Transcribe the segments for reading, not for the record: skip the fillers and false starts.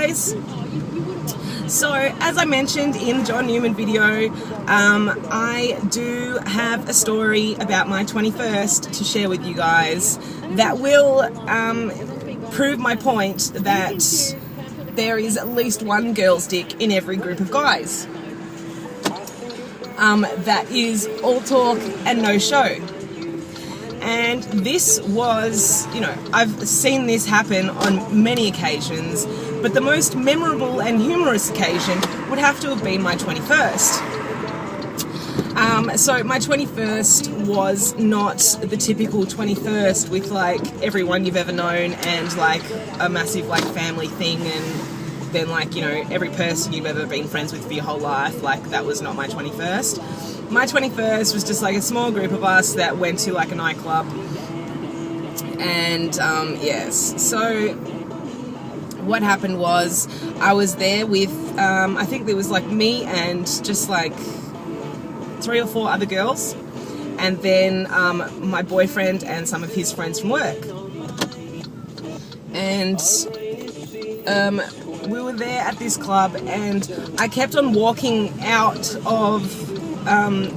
guys. So, as I mentioned in the John Newman video, I do have a story about my 21st to share with you guys that will prove my point that there is at least one girl's dick in every group of guys. That is all talk and no show. And this was, you know, I've seen this happen on many occasions, but the most memorable and humorous occasion would have to have been my 21st. So my 21st was not the typical 21st with like everyone you've ever known and like a massive like family thing and then like, you know, every person you've ever been friends with for your whole life. Like, that was not my 21st. My 21st was just like a small group of us that went to like a nightclub. And yes, so what happened was I was there with I think there was like me and just like 3 or 4 other girls, and then my boyfriend and some of his friends from work. And we were there at this club, and I kept on walking out of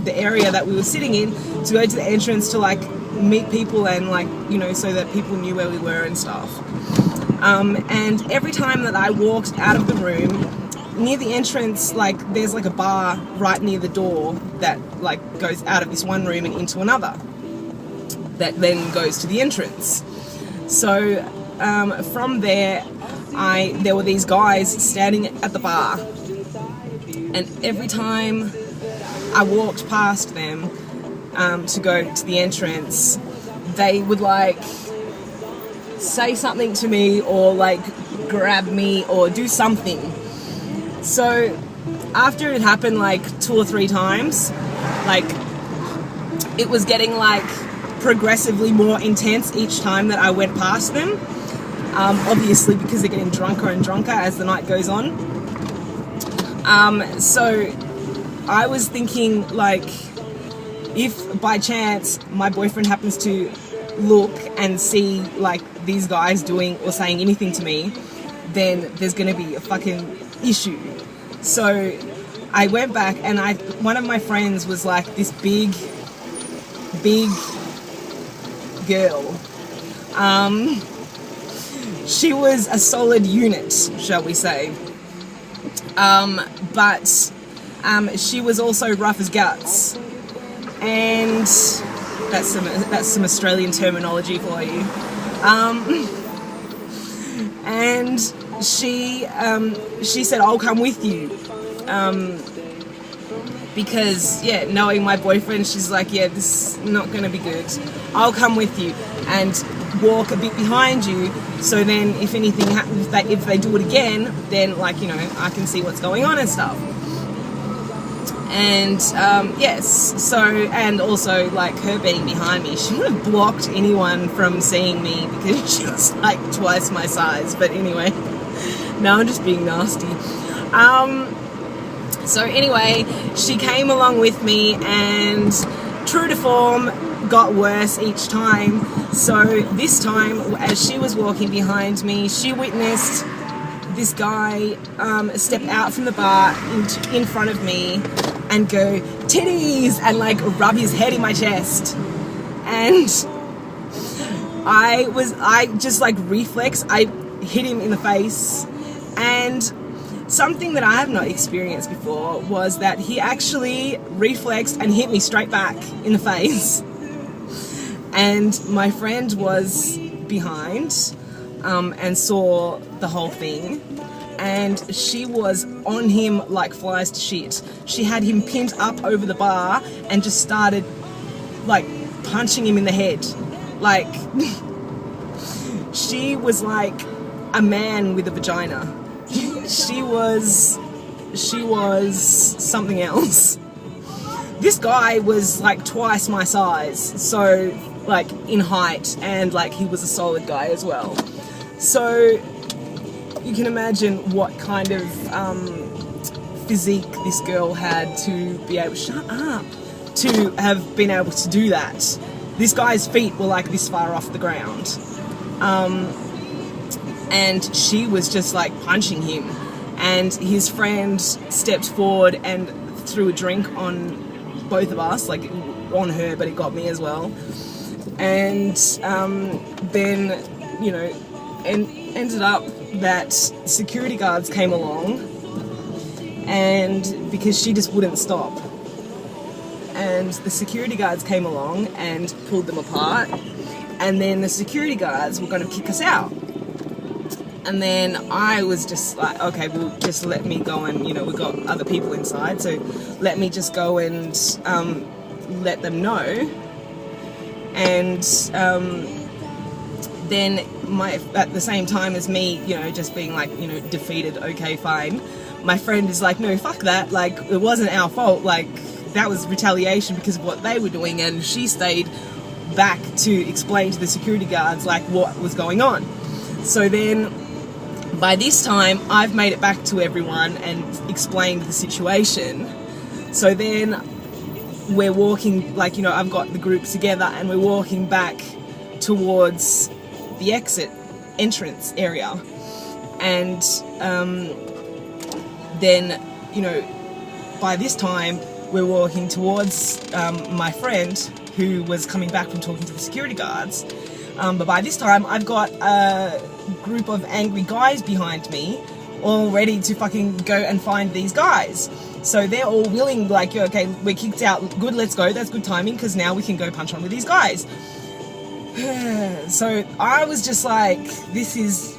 the area that we were sitting in to go to the entrance to like meet people and like, you know, so that people knew where we were and stuff. And every time that I walked out of the room, near the entrance, like there's like a bar right near the door that like goes out of this one room and into another that then goes to the entrance. So from there, there were these guys standing at the bar, and every time I walked past them to go to the entrance, they would like say something to me or like grab me or do something. So after it happened like 2 or 3 times, like it was getting like progressively more intense each time that I went past them. Obviously because they're getting drunker and drunker as the night goes on. So I was thinking, like, if by chance my boyfriend happens to look and see like these guys doing or saying anything to me, then there's gonna be a fucking issue. So I went back, and one of my friends was like this big girl. She was a solid unit, shall we say. But she was also rough as guts, and that's some Australian terminology for you. And she said, "I'll come with you," because yeah, knowing my boyfriend, she's like, "Yeah, this is not going to be good. I'll come with you and walk a bit behind you, so then if anything happens, if they do it again, then like, you know, I can see what's going on and stuff." And yes, so, and also like her being behind me, she would have blocked anyone from seeing me because she was like twice my size. But anyway, now I'm just being nasty. So anyway, she came along with me, and true to form, got worse each time. So this time, as she was walking behind me, she witnessed this guy step out from the bar in front of me and go, "Titties!" and like rub his head in my chest. And I just like reflex, I hit him in the face. And something that I have not experienced before was that he actually reflexed and hit me straight back in the face. And my friend was behind and saw the whole thing, and she was on him like flies to shit. She had him pinned up over the bar and just started like punching him in the head. Like she was like a man with a vagina. She was something else. This guy was like twice my size, so like in height, and like he was a solid guy as well. So you can imagine what kind of physique this girl had to be able, shut up, to have been able to do that. This guy's feet were like this far off the ground. and she was just like punching him, and his friend stepped forward and threw a drink on both of us, like on her, but it got me as well. And then, you know, and ended up that security guards came along, and because she just wouldn't stop, and the security guards came along and pulled them apart, and then the security guards were going to kick us out. And then I was just like, okay, well, just let me go, and, you know, we've got other people inside, so let me just go and let them know. And then at the same time as me, you know, just being like, you know, defeated, okay, fine, my friend is like, no, fuck that, like, it wasn't our fault, like, that was retaliation because of what they were doing. And she stayed back to explain to the security guards, like, what was going on. So then, by this time, I've made it back to everyone and explained the situation. So then we're walking, like, you know, I've got the group together and we're walking back towards the entrance area. And then, you know, by this time, we're walking towards my friend who was coming back from talking to the security guards. But by this time, I've got a group of angry guys behind me, all ready to fucking go and find these guys. So they're all willing, like, okay, we're kicked out, good, let's go, that's good timing, because now we can go punch on with these guys. So I was just like, this is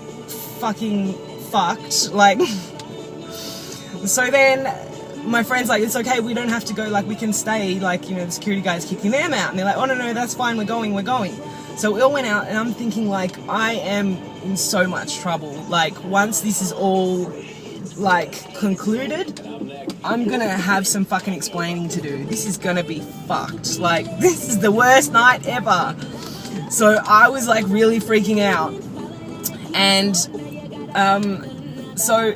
fucking fucked, like, so then my friend's like, it's okay, we don't have to go, like, we can stay, like, you know, the security guy's kicking them out, and they're like, oh, no, that's fine, we're going. So we all went out, and I'm thinking, like, I am in so much trouble. Like, once this is all, like, concluded, I'm gonna have some fucking explaining to do. This is gonna be fucked. Like, this is the worst night ever. So I was, like, really freaking out. And, so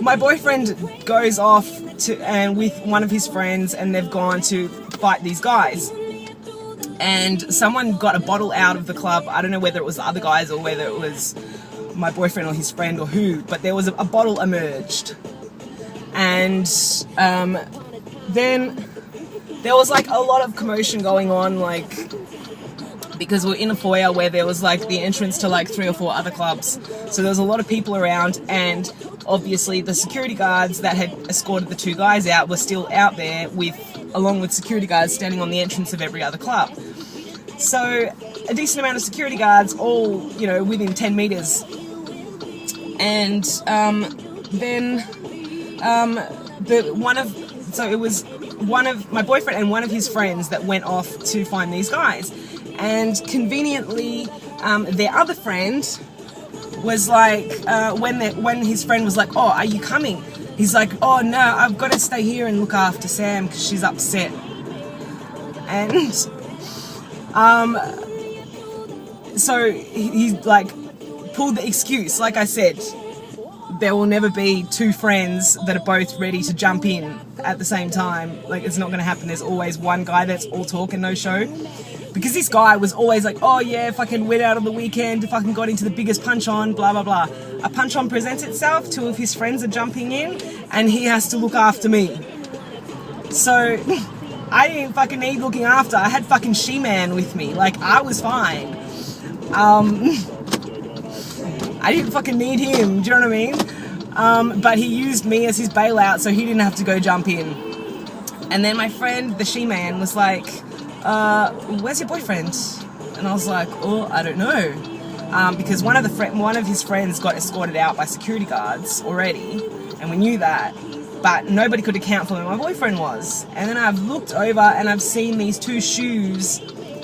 my boyfriend goes off and with one of his friends, and they've gone to fight these guys. And someone got a bottle out of the club. I don't know whether it was the other guys or whether it was my boyfriend or his friend or who, but there was a bottle emerged. And then there was, like, a lot of commotion going on, like, because we're in a foyer where there was, like, the entrance to, like, 3 or 4 other clubs. So there was a lot of people around, and obviously the security guards that had escorted the 2 guys out were still out there along with security guards standing on the entrance of every other club. So a decent amount of security guards, all, you know, within 10 meters. And then it was one of my boyfriend and one of his friends that went off to find these guys. And conveniently, their other friend was like, when his friend was like, oh, are you coming? He's like, oh no, I've got to stay here and look after Sam because she's upset. And so he like pulled the excuse. Like I said, there will never be 2 friends that are both ready to jump in at the same time. Like, it's not going to happen. There's always one guy that's all talk and no show. Because this guy was always like, oh yeah, fucking went out on the weekend, fucking got into the biggest punch-on, blah, blah, blah. A punch-on presents itself, 2 of his friends are jumping in, and he has to look after me. So, I didn't fucking need looking after. I had fucking She-Man with me. Like, I was fine. I didn't fucking need him, do you know what I mean? But he used me as his bailout, so he didn't have to go jump in. And then my friend, the She-Man, was like, where's your boyfriend? And I was like, oh, I don't know. Because one of his friends got escorted out by security guards already, and we knew that, but nobody could account for where my boyfriend was. And then I've looked over and I've seen these 2 shoes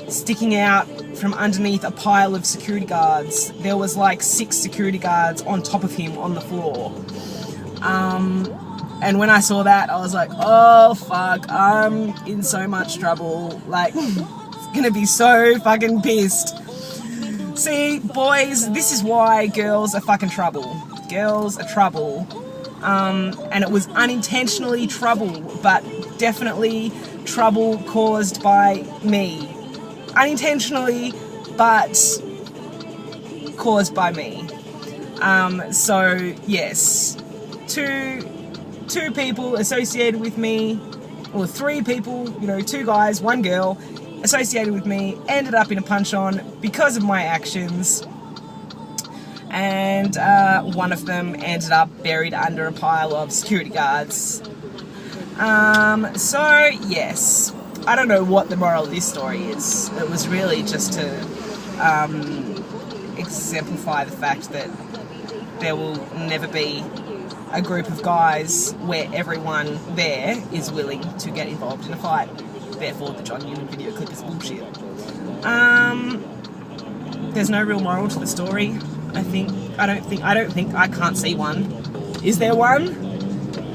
sticking out from underneath a pile of security guards. There was like 6 security guards on top of him on the floor. And when I saw that, I was like, oh fuck, I'm in so much trouble. Like, gonna be so fucking pissed. See, boys, this is why girls are fucking trouble. Girls are trouble. And it was unintentionally trouble, but definitely trouble caused by me. Unintentionally, but caused by me. So yes, two people associated with me, or 3 people, you know, 2 guys, 1 girl, associated with me, ended up in a punch-on because of my actions, and one of them ended up buried under a pile of security guards. So yes, I don't know what the moral of this story is. It was really just to exemplify the fact that there will never be a group of guys where everyone there is willing to get involved in a fight. Therefore, the John Newman video clip is bullshit. There's no real moral to the story. I can't see one. Is there one?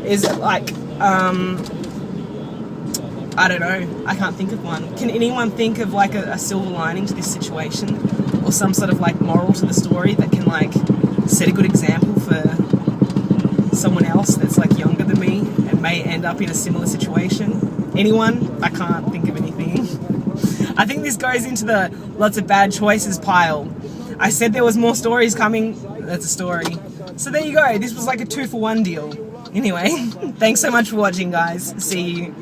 Is it like, I don't know. I can't think of one. Can anyone think of like a silver lining to this situation? Or some sort of like moral to the story that can like set a good example for someone else that's like younger than me and may end up in a similar situation? Anyone? I can't think of anything. I think this goes into the lots of bad choices pile. I said there was more stories coming. That's a story. So there you go. This was like a 2-for-1 deal. Anyway, thanks so much for watching, guys. See you.